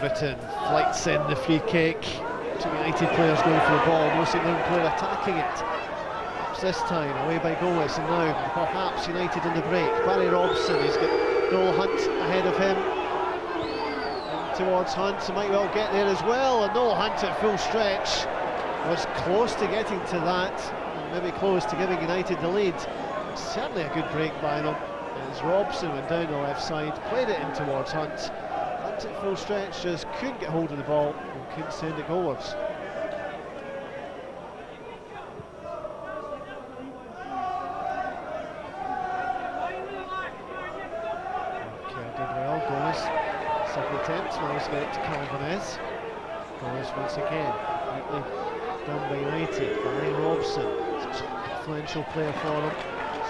Britton flights in the free kick. Two United players going for the ball, no St Mirren player attacking it. This time away by Gomez, and now perhaps United in the break. Barry Robson, he's got Noel Hunt ahead of him. And towards Hunt, he might well get there as well. And Noel Hunt at full stretch was close to getting to that, and maybe close to giving United the lead. Certainly a good break by them. As Robson went down the left side, played it in towards Hunt. Hunt at full stretch, just couldn't get hold of the ball and couldn't send it goalwards. Second attempt, now he's got it to Calvinez. Goes once again, rightly done by United. Barry Robson, such an influential player for them.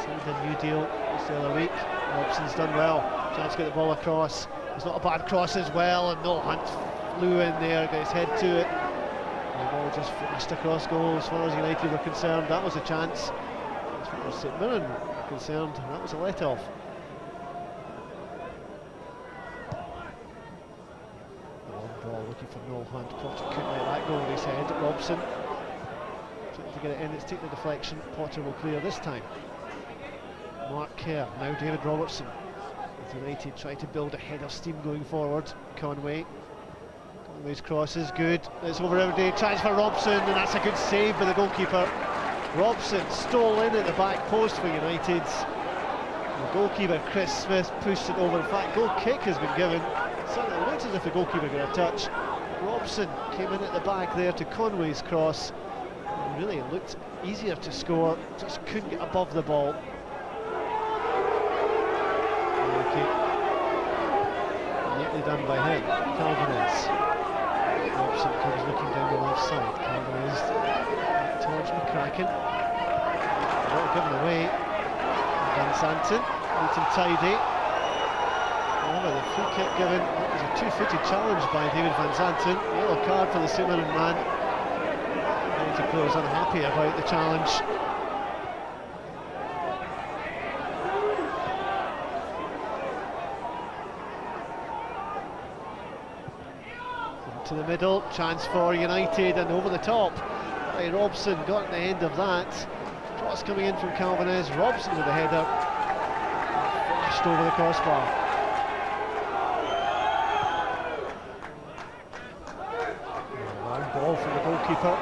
Signed a new deal just the other week. Robson's done well, chance to get the ball across. It's not a bad cross as well, and Noel Hunt flew in there, got his head to it. And the ball just flashed across goal. As far as United were concerned, that was a chance. As far as St Mirren were concerned, that was a let-off. Looking for Noel Hunt. Potter couldn't let that go with his head. Robson trying to get it in. It's taken the deflection. Potter will clear this time. Mark Kerr, now David Robertson. United trying to build a head of steam going forward. Conway's cross is good. It's over every day. Chance for Robson, and that's a good save by the goalkeeper. Robson stole in at the back post for United. The goalkeeper Chris Smith pushed it over. In fact, goal kick has been given. Certainly looked as if the goalkeeper got a touch. Robson came in at the back there to Conway's cross. And really it looked easier to score, just couldn't get above the ball. Okay. Neatly done by him. Calvinez. Robson comes looking down the left side. Calvinez towards McCracken. Ball given away. Van Zanten, neat and tidy. However, the free kick given, that was a two-footed challenge by David Van Zanten. Yellow card for the St Mirren man. United players unhappy about the challenge. Into the middle, chance for United, and over the top. Barry Robson got the end of that. Cross coming in from Calvinez. Robson with the header. Flashed over the crossbar. Ball from the goalkeeper.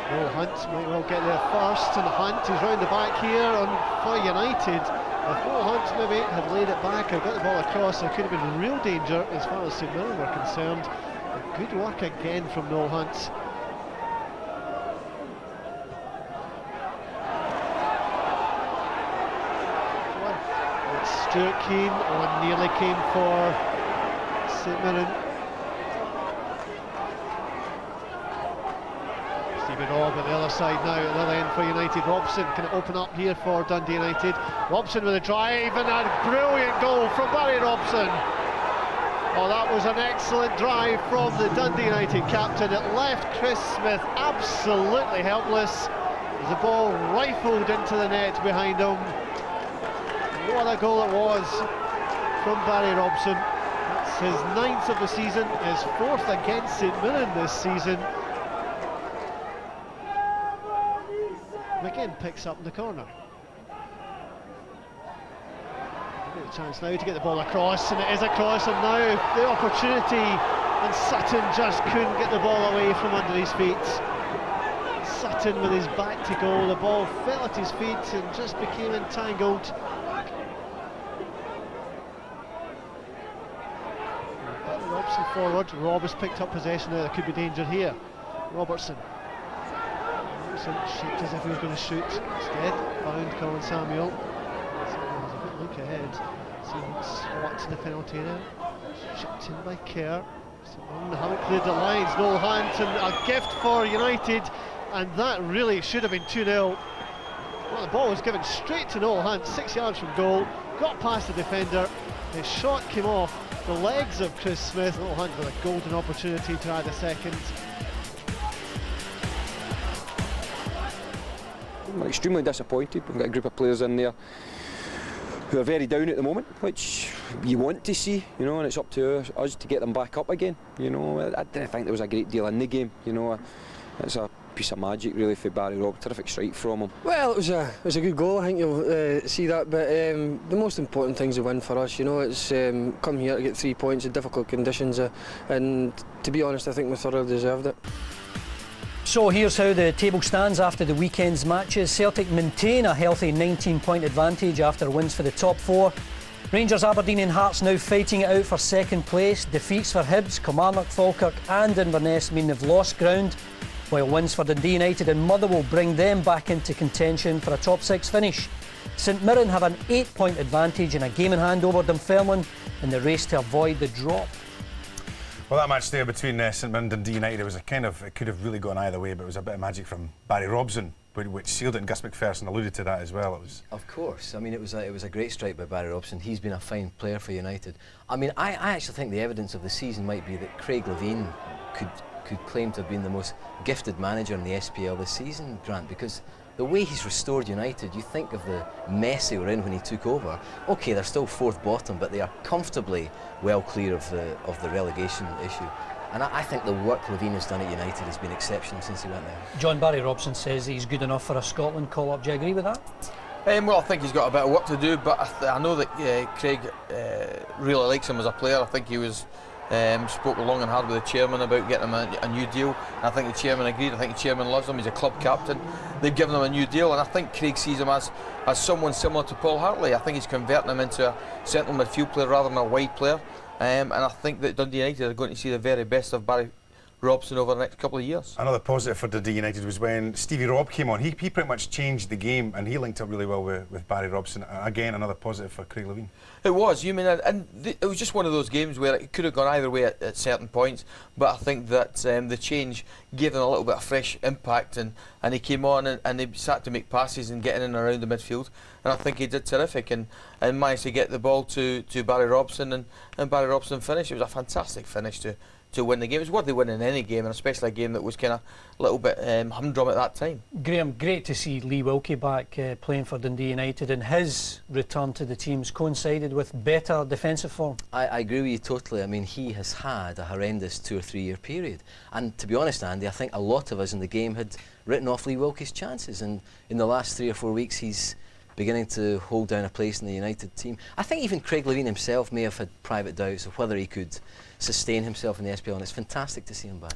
Noel Hunt might well get there first, and Hunt is round the back here for United. If Noel Hunt maybe had laid it back or got the ball across, there could have been real danger as far as St Mirren were concerned. But good work again from Noel Hunt. It's Stuart Keane, nearly came for St Mirren. But the other side now, at the other end for United. Robson can open up here for Dundee United. Robson with a drive, and a brilliant goal from Barry Robson. Oh, that was an excellent drive from the Dundee United captain. It left Chris Smith absolutely helpless as the ball rifled into the net behind him. What a goal it was from Barry Robson. It's his 9th of the season, his 4th against St Mirren this season. Again picks up in the corner. A chance now to get the ball across, and it is a cross, and now the opportunity, and Sutton just couldn't get the ball away from under his feet. Sutton with his back to goal, the ball fell at his feet and just became entangled. Robson forward. Rob has picked up possession now. There could be danger here. Robertson shaped as if he was going to shoot. Instead, found Colin Samuel. Samuel has a good look ahead. Seeing what's in the penalty area. Chipped in by Kerr. Haven't cleared the lines. Noel Hunt, and a gift for United, and that really should have been 2-0. Well, the ball was given straight to Noel Hunt, 6 yards from goal. Got past the defender. His shot came off the legs of Chris Smith. Noel Hunt with a golden opportunity to add a second. I'm extremely disappointed. We've got a group of players in there who are very down at the moment, which you want to see, you know, and it's up to us to get them back up again. You know, I didn't think there was a great deal in the game. You know, it's a piece of magic really for Barry Robb. Terrific strike from him. Well, it was a good goal. I think you'll see that. But the most important thing's a win for us. You know, it's come here to get 3 points in difficult conditions, and to be honest, I think we thoroughly deserved it. So here's how the table stands after the weekend's matches. Celtic maintain a healthy 19-point advantage after wins for the top 4. Rangers, Aberdeen and Hearts now fighting it out for second place. Defeats for Hibs, Kilmarnock, Falkirk and Inverness mean they've lost ground, while wins for Dundee United and Motherwell bring them back into contention for a top 6 finish. St Mirren have an 8-point advantage and a game in hand over Dunfermline in the race to avoid the drop. Well, that match there between St Mirren and Dundee United, it could have really gone either way, but it was a bit of magic from Barry Robson, which sealed it, and Gus McPherson alluded to that as well. Of course. I mean, it was a great strike by Barry Robson. He's been a fine player for United. I mean, I actually think the evidence of the season might be that Craig Levein could claim to have been the most gifted manager in the SPL this season, Grant, because the way he's restored United, you think of the mess they were in when he took over. OK, they're still 4th bottom, but they are comfortably well clear of the relegation issue. And I think the work Levein has done at United has been exceptional since he went there. John, Barry Robson says he's good enough for a Scotland call-up. Do you agree with that? Well, I think he's got a bit of work to do, but I know that Craig really likes him as a player. I think he was spoke long and hard with the chairman about getting him a new deal. And I think the chairman agreed. I think the chairman loves him. He's a club captain. They've given him a new deal, and I think Craig sees him as someone similar to Paul Hartley. I think he's converting him into a central midfield player rather than a wide player. And I think that Dundee United are going to see the very best of Barry Robson over the next couple of years. Another positive for Dundee United was when Stevie Robb came on. He pretty much changed the game, and he linked up really well with Barry Robson. Again, another positive for Craig Levein. It was. You mean, it was just one of those games where it could have gone either way at certain points. But I think that the change gave them a little bit of fresh impact, and he came on and he started to make passes and getting in and around the midfield. And I think he did terrific and managed to get the ball to Barry Robson, and Barry Robson finished. It was a fantastic finish to win the game. It was worthy winning any game, and especially a game that was kind of a little bit humdrum at that time. Graham, great to see Lee Wilkie back playing for Dundee United, and his return to the teams coincided with better defensive form. I agree with you totally. I mean, he has had a horrendous 2 or 3 year period, and to be honest, Andy, I think a lot of us in the game had written off Lee Wilkie's chances, and in the last 3 or 4 weeks he's beginning to hold down a place in the United team. I think even Craig Levein himself may have had private doubts of whether he could sustain himself in the SPL, and it's fantastic to see him back.